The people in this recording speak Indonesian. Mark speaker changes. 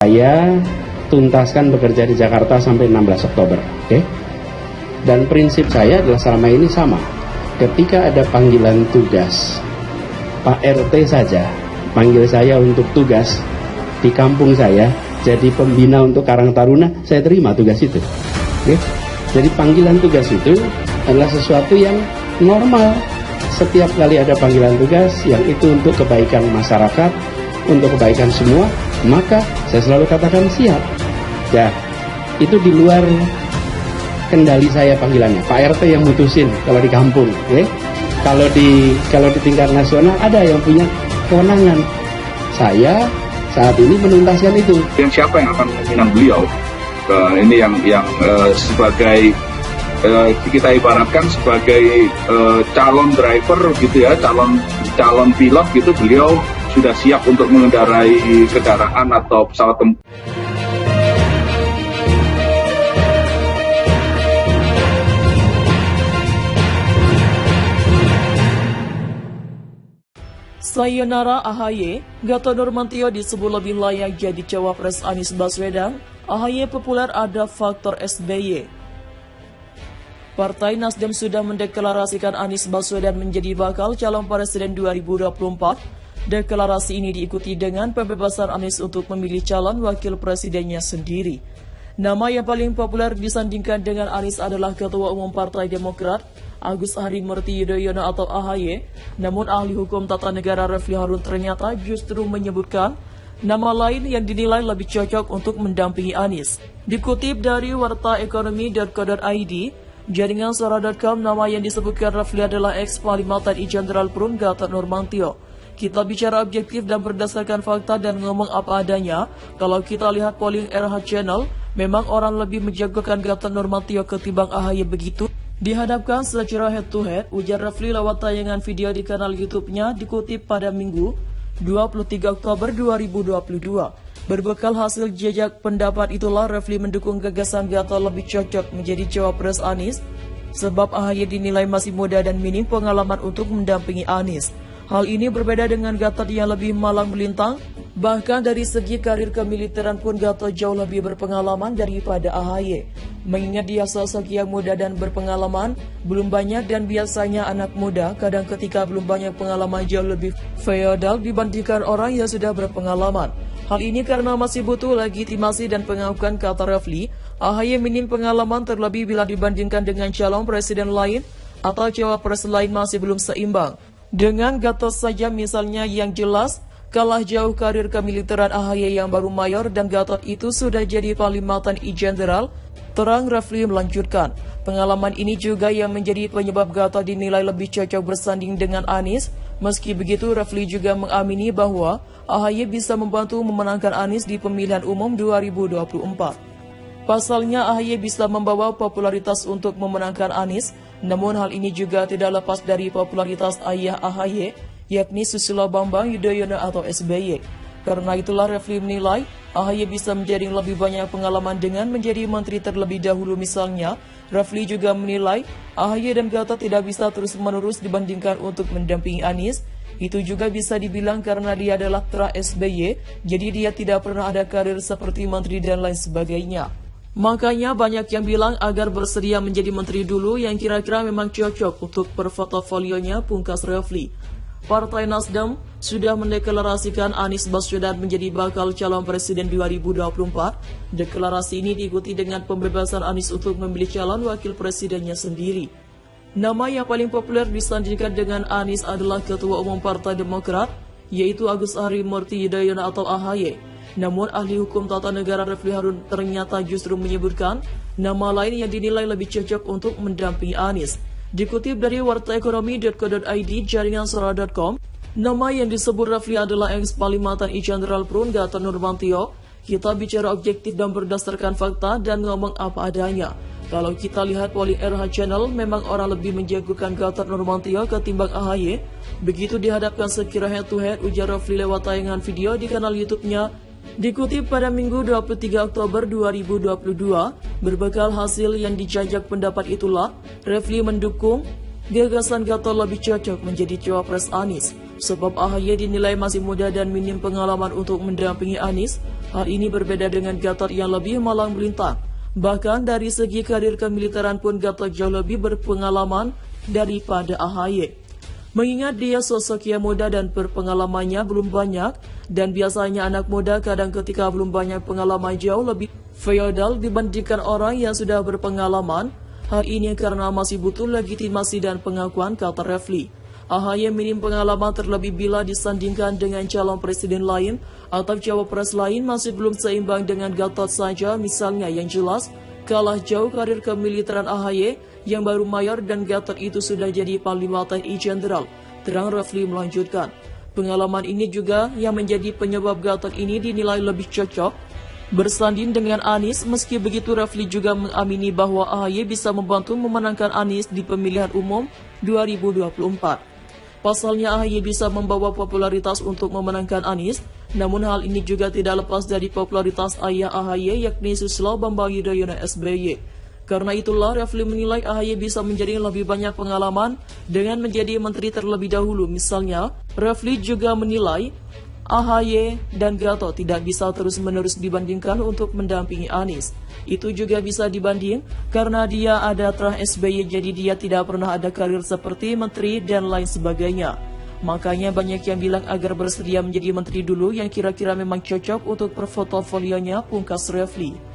Speaker 1: Saya tuntaskan bekerja di Jakarta sampai 16 Oktober, oke? Dan prinsip saya adalah selama ini sama. Ketika ada panggilan tugas, Pak RT saja panggil saya untuk tugas di kampung saya, jadi pembina untuk Karang Taruna, saya terima tugas itu. Oke? Jadi panggilan tugas itu adalah sesuatu yang normal. Setiap kali ada panggilan tugas yang itu untuk kebaikan masyarakat, untuk kebaikan semua, maka saya selalu katakan siap. Ya, itu di luar kendali saya panggilannya. Pak RT yang mutusin kalau di kampung, ya. Kalau di tingkat nasional ada yang punya kewenangan. Saya saat ini menuntaskan itu.
Speaker 2: Yang siapa yang akan meminang beliau? Ini yang sebagai kita ibaratkan sebagai calon driver gitu ya, calon pilot gitu, beliau sudah siap untuk mengendarai kendaraan atau pesawat tempur.
Speaker 3: Sayonara AHY, Gatot Nurmantio disebut lebih layak jadi cawapres Anies Baswedan. AHY populer ada faktor SBY. Partai Nasdem sudah mendeklarasikan Anies Baswedan menjadi bakal calon presiden 2024. Deklarasi ini diikuti dengan pembebasan Anies untuk memilih calon wakil presidennya sendiri. Nama yang paling populer disandingkan dengan Anies adalah Ketua Umum Partai Demokrat, Agus Harimurti Yudhoyono atau AHY. Namun ahli hukum tata negara Refli Harun ternyata justru menyebutkan nama lain yang dinilai lebih cocok untuk mendampingi Anies. Dikutip dari wartaekonomi.co.id, jaringan suara.com, nama yang disebutkan Refli adalah ex-Panglima TNI Jenderal Purn Gatot Nurmantio. Kita bicara objektif dan berdasarkan fakta dan ngomong apa adanya. Kalau kita lihat polling RH Channel, memang orang lebih menjagokan Gatot Nurmantio ketimbang AHY begitu. Dihadapkan secara head to head, ujar Refli lewat tayangan video di kanal YouTube-nya dikutip pada Minggu 23 Oktober 2022. Berbekal hasil jejak pendapat itulah Refli mendukung gagasan Gatot lebih cocok menjadi cawapres Anies, sebab AHY dinilai masih muda dan minim pengalaman untuk mendampingi Anies. Hal ini berbeda dengan Gatot yang lebih malang melintang. Bahkan dari segi karir kemiliteran pun Gatot jauh lebih berpengalaman daripada AHY. Mengingat dia sosok yang muda dan berpengalaman, belum banyak dan biasanya anak muda kadang ketika belum banyak pengalaman jauh lebih feodal dibandingkan orang yang sudah berpengalaman. Hal ini karena masih butuh legitimasi dan pengakuan, kata Refli. AHY minim pengalaman terlebih bila dibandingkan dengan calon presiden lain atau cawapres lain masih belum seimbang. Dengan Gatot saja misalnya yang jelas kalah jauh karir kemiliteran AHY yang baru mayor dan Gatot itu sudah jadi Panglima TNI Jenderal, terang Refli melanjutkan. Pengalaman ini juga yang menjadi penyebab Gatot dinilai lebih cocok bersanding dengan Anies. Meski begitu, Refli juga mengamini bahwa AHY bisa membantu memenangkan Anies di pemilihan umum 2024. Pasalnya AHY bisa membawa popularitas untuk memenangkan Anies, namun hal ini juga tidak lepas dari popularitas ayah AHY, yakni Susilo Bambang Yudhoyono atau SBY. Karena itulah Refli menilai AHY bisa menjadi lebih banyak pengalaman dengan menjadi menteri terlebih dahulu misalnya. Refli juga menilai AHY dan Gatot tidak bisa terus-menerus dibandingkan untuk mendampingi Anies. Itu juga bisa dibilang karena dia adalah tra SBY, jadi dia tidak pernah ada karir seperti menteri dan lain sebagainya. Makanya banyak yang bilang agar bersedia menjadi menteri dulu yang kira-kira memang cocok untuk portofolionya, pungkas Refli. Partai Nasdem sudah mendeklarasikan Anies Baswedan menjadi bakal calon presiden 2024. Deklarasi ini diikuti dengan pembebasan Anies untuk memilih calon wakil presidennya sendiri. Nama yang paling populer disandingkan dengan Anies adalah Ketua Umum Partai Demokrat, yaitu Agus Harimurti Yudhoyono atau AHY. Namun ahli hukum tata negara Refli Harun ternyata justru menyebutkan nama lain yang dinilai lebih cocok untuk mendampingi Anies. Dikutip dari wartaekonomi.co.id, jaringan suara.com, nama yang disebut Refli adalah ex-Panglima TNI Jenderal Purn Gatot Nurmantio. Kita bicara objektif dan berdasarkan fakta dan ngomong apa adanya. Kalau kita lihat polling RH Channel, memang orang lebih menjagokan Gatot Nurmantio ketimbang AHY. Begitu dihadapkan sekira head to head, ujar Refli lewat tayangan video di kanal YouTube-nya. Dikutip pada Minggu 23 Oktober 2022, berbekal hasil yang dijajak pendapat itulah, Refli mendukung gagasan Gatot lebih cocok menjadi cawapres Anies. Sebab AHY dinilai masih muda dan minim pengalaman untuk mendampingi Anies. Hal ini berbeda dengan Gatot yang lebih malang melintang. Bahkan dari segi karir kemiliteran pun Gatot jauh lebih berpengalaman daripada AHY. Mengingat dia sosok yang muda dan berpengalamannya belum banyak, dan biasanya anak muda kadang ketika belum banyak pengalaman jauh lebih feodal dibandingkan orang yang sudah berpengalaman. Hal ini karena masih butuh legitimasi dan pengakuan, kata Refli. AHY minim pengalaman terlebih bila disandingkan dengan calon presiden lain atau cawapres lain masih belum seimbang dengan Gatot saja. Misalnya yang jelas, kalah jauh karir kemiliteran AHY yang baru mayor dan Gatot itu sudah jadi Panglima TNI Jenderal. Terang Refli melanjutkan, pengalaman ini juga yang menjadi penyebab Gatot ini dinilai lebih cocok bersanding dengan Anies. Meski begitu, Refli juga mengamini bahwa AHY bisa membantu memenangkan Anies di pemilihan umum 2024. Pasalnya AHY bisa membawa popularitas untuk memenangkan Anies, namun hal ini juga tidak lepas dari popularitas ayah AHY yakni Susilo Bambang Yudhoyono SBY. Karena itulah Refli menilai AHY bisa menjadi lebih banyak pengalaman dengan menjadi menteri terlebih dahulu. Misalnya, Refli juga menilai AHY dan Gatot tidak bisa terus-menerus dibandingkan untuk mendampingi Anies. Itu juga bisa dibanding karena dia ada terah SBY, jadi dia tidak pernah ada karir seperti menteri dan lain sebagainya. Makanya banyak yang bilang agar bersedia menjadi menteri dulu yang kira-kira memang cocok untuk portofolionya, pungkas Refli.